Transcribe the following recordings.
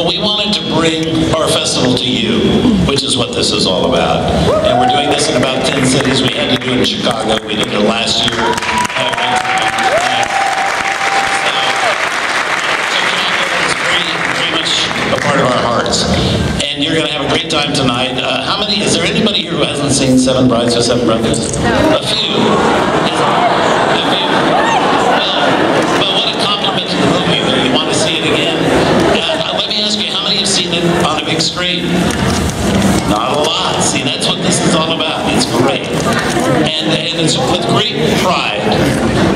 But we wanted to bring our festival to you, which is what this is all about. And we're doing this in about 10 cities. We had to do it in Chicago. We did it last year. Very much a part of our hearts. And you're going to have a great time tonight. Is there anybody here who hasn't seen Seven Brides or Seven Brothers? A few. A few. But what a compliment to the movie that you want to see it again. Let me ask you, how many have seen it on a big screen? Not a lot. See, that's what this is all about. It's great. And it's with great pride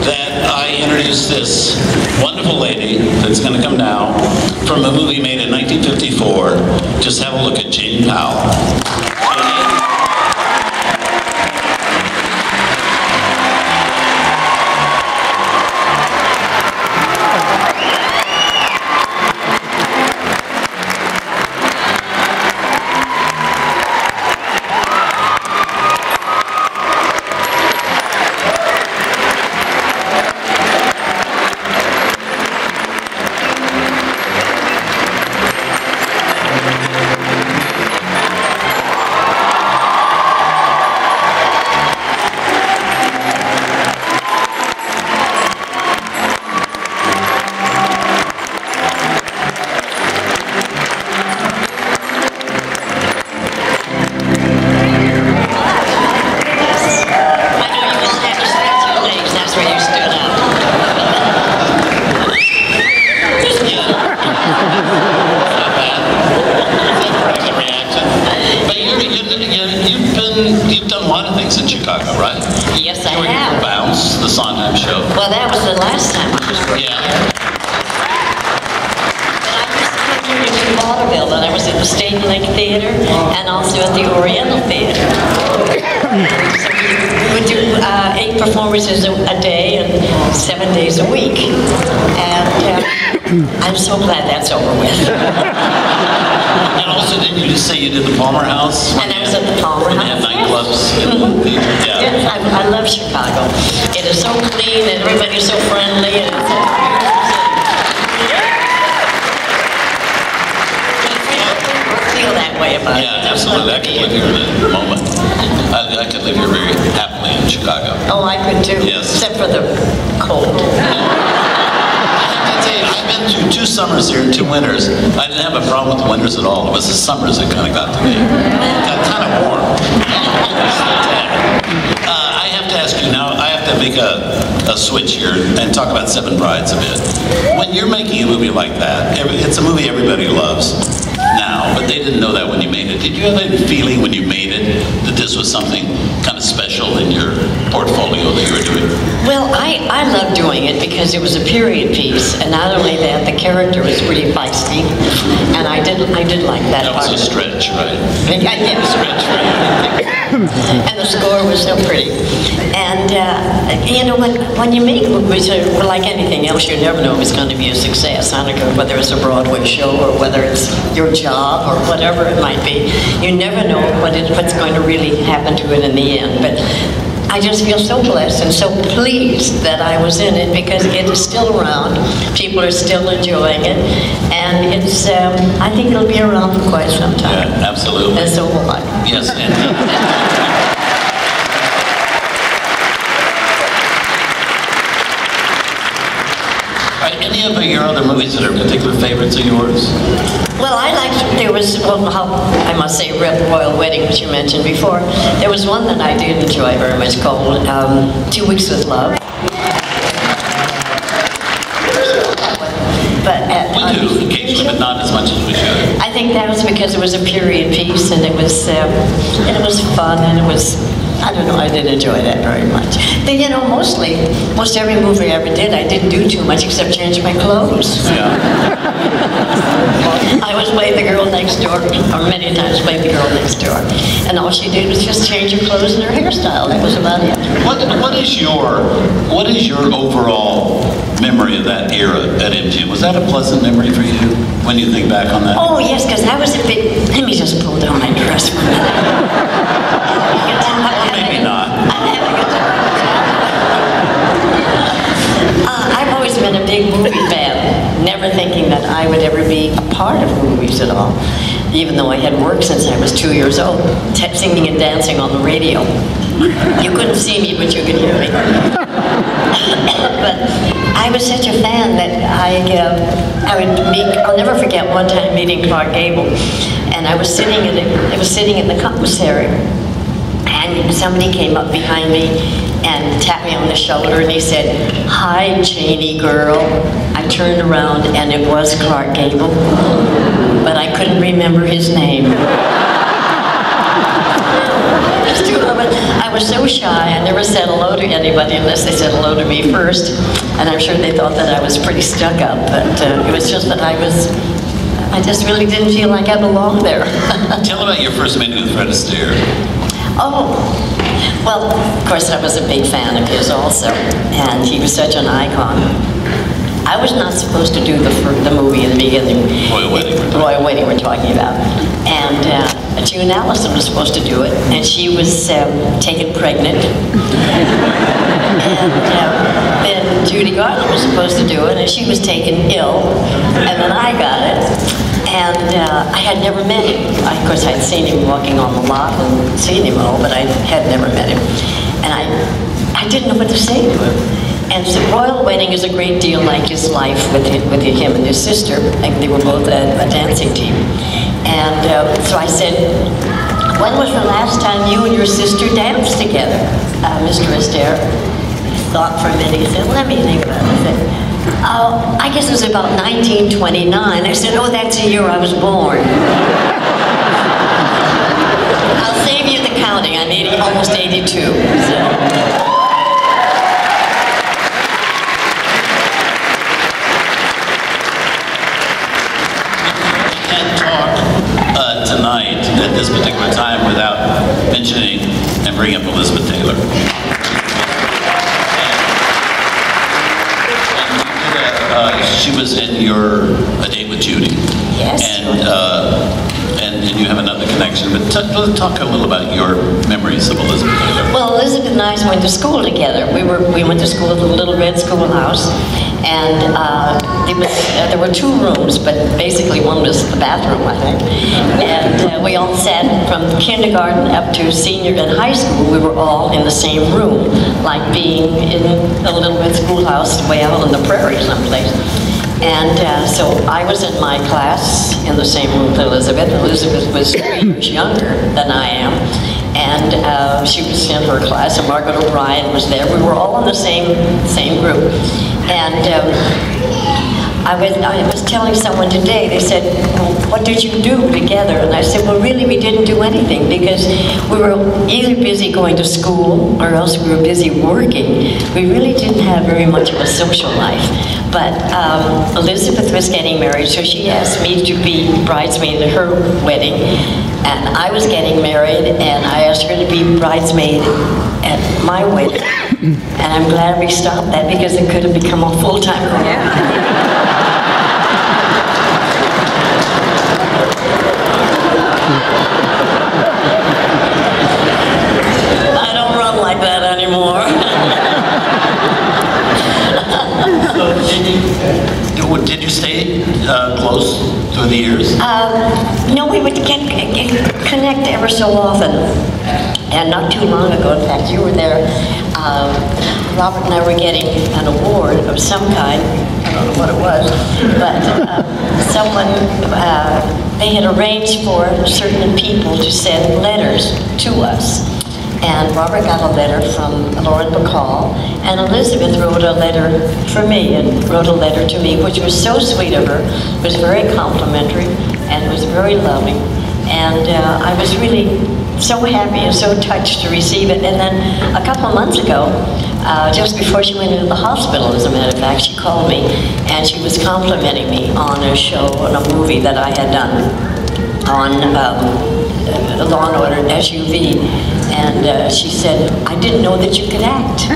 that I introduce this wonderful lady that's going to come now from a movie made in 1954. Just have a look at Jane Powell. You've done a lot of things in Chicago, right? Yes, I have. Bounce, the Sondheim show. Well, that was the last time I was working. Yeah. But I used to come here to vaudeville, and I was at the State Lake Theater and also at the Oriental Theater. So we would do 8 performances a day and 7 days a week. And I'm so glad that's over with. And also, didn't you just say you did the Palmer House? And I was at the Palmer House. When they have nightclubs in the theater. Yeah. Yes, I love Chicago. It is so clean and everybody's so friendly. And it's so feel that way about it. Yeah, absolutely. I could live here in a moment. I could live here very happily in Chicago. Oh, I could too. Yes. Except for the cold. I've been through 2 summers here and 2 winters. I didn't have a problem with the winters at all. It was the summers that kind of got to me. It got kind of warm. I have to ask you now, I have to make a switch here and talk about Seven Brides a bit. When you're making a movie like that, it's a movie everybody loves now, but they didn't know that when you made it. Did you have any feeling when you made it that this was something kind of special in your portfolio that you were doing? Well, I love doing it because it was a period piece, and not only that, the character was pretty feisty, and I did like that part. That was a stretch, right? Yeah, a stretch for you. And the score was so pretty. And, you know, when you make movies, like anything else, you never know if it's going to be a success. I don't know whether it's a Broadway show or whether it's your job or whatever it might be. You never know what's going to really happen to it in the end. But I just feel so blessed and so pleased that I was in it because it is still around. People are still enjoying it. And it's, I think it'll be around for quite some time. Yeah, absolutely. And so will I. Yes, and any of your other movies that are particular favorites of yours? Well, I liked, there was, well, I must say, Royal Wedding, which you mentioned before. There was one that I did enjoy very much called 2 Weeks with Love. But we do, occasionally, but not as much as we should. I think that was because it was a period piece, and it was fun, and it was, I don't know, I did enjoy that very much. But you know, most every movie I ever did, I didn't do too much except change my clothes. Yeah. I was playing the girl next door, or many times played the girl next door. And all she did was just change her clothes and her hairstyle. That was about it. What is your overall memory of that era at MGM? Was that a pleasant memory for you when you think back on that? Oh, yes, because I was a bit, let me just pull down my dress for a minute. Or maybe not. I've always been a big movie fan. never thinking that I would ever be a part of movies at all, even though I had worked since I was 2 years old, singing and dancing on the radio. You couldn't see me, but you could hear me. But I was such a fan that I would meet. I'll never forget one time meeting Clark Gable, and I was sitting in the commissary, and somebody came up behind me and tapped me on the shoulder, and he said, "Hi, Janie girl." I turned around, and it was Clark Gable, but I couldn't remember his name. I was so shy, I never said hello to anybody unless they said hello to me first, and I'm sure they thought that I was pretty stuck up, but it was just that I just really didn't feel like I belonged there. Tell about your first meeting with Fred Astaire. Oh, well, of course I was a big fan of his also, and he was such an icon. I was not supposed to do the movie in the beginning. Royal Wedding. Royal Wedding we're talking about. And June Allison was supposed to do it, and she was taken pregnant. And then Judy Garland was supposed to do it, and she was taken ill, and then I got it. And I had never met him. Of course, I'd seen him walking on the lot and seen him all, but I had never met him. And I didn't know what to say to him. And so Royal Wedding is a great deal like his life with him and his sister. They were both a dancing team. And so I said, "When was the last time you and your sister danced together, Mr. Astaire?" He thought for a minute. He said, "Let me think about it." I said, "Oh, I guess it was about 1929. I said, "Oh, that's the year I was born." I'll save you the counting. I'm almost 82. So. Tonight, at this particular time, without mentioning and bringing up Elizabeth Taylor. She was in A Date with Judy. Yes. And you have another connection, but talk a little about your memories of Elizabeth Taylor. Well, Elizabeth and I went to school together. We went to school at the Little Red Schoolhouse, and there were 2 rooms, but basically one was the bathroom, I think. And we all sat from kindergarten up to senior and high school. We were all in the same room, like being in the Little Red Schoolhouse way out on the prairie someplace. And so I was in my class in the same room with Elizabeth. Elizabeth was 3 years younger than I am. And she was in her class, and Margaret O'Brien was there. We were all in the same group. And I was telling someone today, they said, "Well, what did you do together?" And I said, "Well, really, we didn't do anything because we were either busy going to school or else we were busy working. We really didn't have very much of a social life." But Elizabeth was getting married, so she asked me to be bridesmaid at her wedding. And I was getting married, and I asked her to be bridesmaid at my wedding. And I'm glad we stopped that because it could have become a full-time career. I don't run like that anymore. Did you stay close through the years? No, we would connect ever so often. And not too long ago, in fact, you were there, Robert and I were getting an award of some kind. I don't know what it was, but they had arranged for certain people to send letters to us. And Robert got a letter from Lauren Bacall, and Elizabeth wrote a letter for me, and wrote a letter to me, which was so sweet of her. It was very complimentary, and was very loving. And I was really so happy and so touched to receive it. And then a couple of months ago, just before she went into the hospital, as a matter of fact, she called me, and she was complimenting me on a show, on a movie that I had done on Law and Order SUV. And she said, "I didn't know that you could act."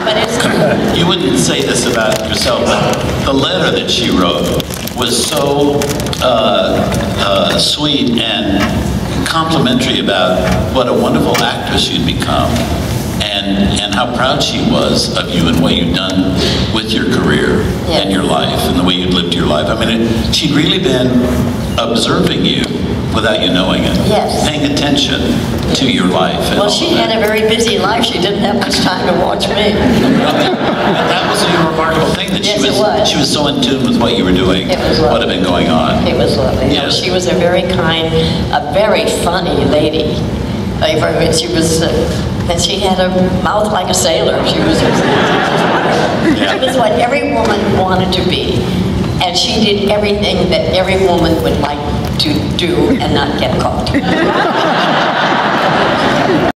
But it's true. You wouldn't say this about yourself, but the letter that she wrote was so sweet and complimentary about what a wonderful actress you'd become. and how proud she was of you and what you'd done with your career and your life and the way you'd lived your life. I mean, she'd really been observing you without you knowing it. Yes. Paying attention to your life. And well, she had a very busy life. She didn't have much time to watch me. That was a remarkable thing, that yes, she was so in tune with what you were doing, what had been going on. It was lovely. Yes. She was a very kind, a very funny lady. She was, and she had a mouth like a sailor. She was what every woman wanted to be. And she did everything that every woman would like to do and not get caught.